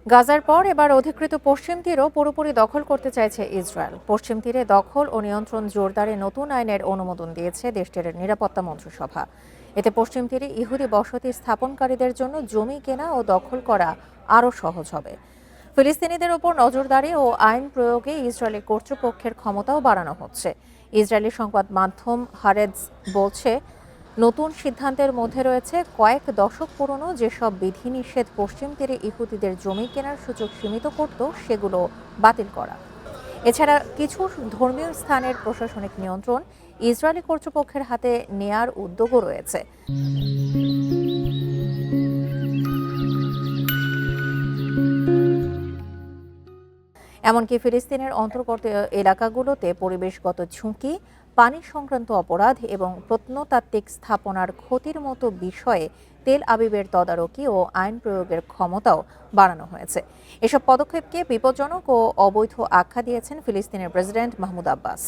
গাজার পর এবার অধিকৃত পশ্চিম তীরও পুরোপুরি দখল করতে চাইছে ইসরায়েল। পশ্চিম তীরে দখল ও নিয়ন্ত্রণ জোরদারে নতুন আইনের অনুমোদন দিয়েছে দেশটির নিরাপত্তা মন্ত্রিসভা। এতে পশ্চিম তীরে ইহুদি বসতি স্থাপনকারীদের জন্য জমি কেনা ও দখল করা আরও সহজ হবে। ফিলিস্তিনিদের ওপর নজরদারি ও আইন প্রয়োগে ইসরায়েলি কর্তৃপক্ষের ক্ষমতাও বাড়ানো হচ্ছে। ইসরায়েলি সংবাদ মাধ্যম হারেটজ বলছে, নতুন সিদ্ধান্তের মধ্যে রয়েছে কয়েক দশক পুরনো যেসব বিধিনিষেধ পশ্চিম তীরে ইহুদিদের জমি কেনার সুযোগ সীমিত করত সেগুলো বাতিল করা। এছাড়া কিছু ধর্মীয় স্থানের প্রশাসনিক নিয়ন্ত্রণ ইসরায়েলি কর্তৃপক্ষের হাতে নেয়ার উদ্যোগও রয়েছে। এমনকি ফিলিস্তিনের অন্তর্গত এলাকাগুলোতে পরিবেশগত ঝুঁকি, পানি সংক্রান্ত অপরাধ এবং প্রত্নতাত্ত্বিক স্থাপনার ক্ষতির মতো বিষয়ে তেল আবিবের তদারকি ও আইন প্রয়োগের ক্ষমতাও বাড়ানো হয়েছে। এসব পদক্ষেপকে বিপজ্জনক ও অবৈধ আখ্যা দিয়েছেন ফিলিস্তিনের প্রেসিডেন্ট মাহমুদ আব্বাস।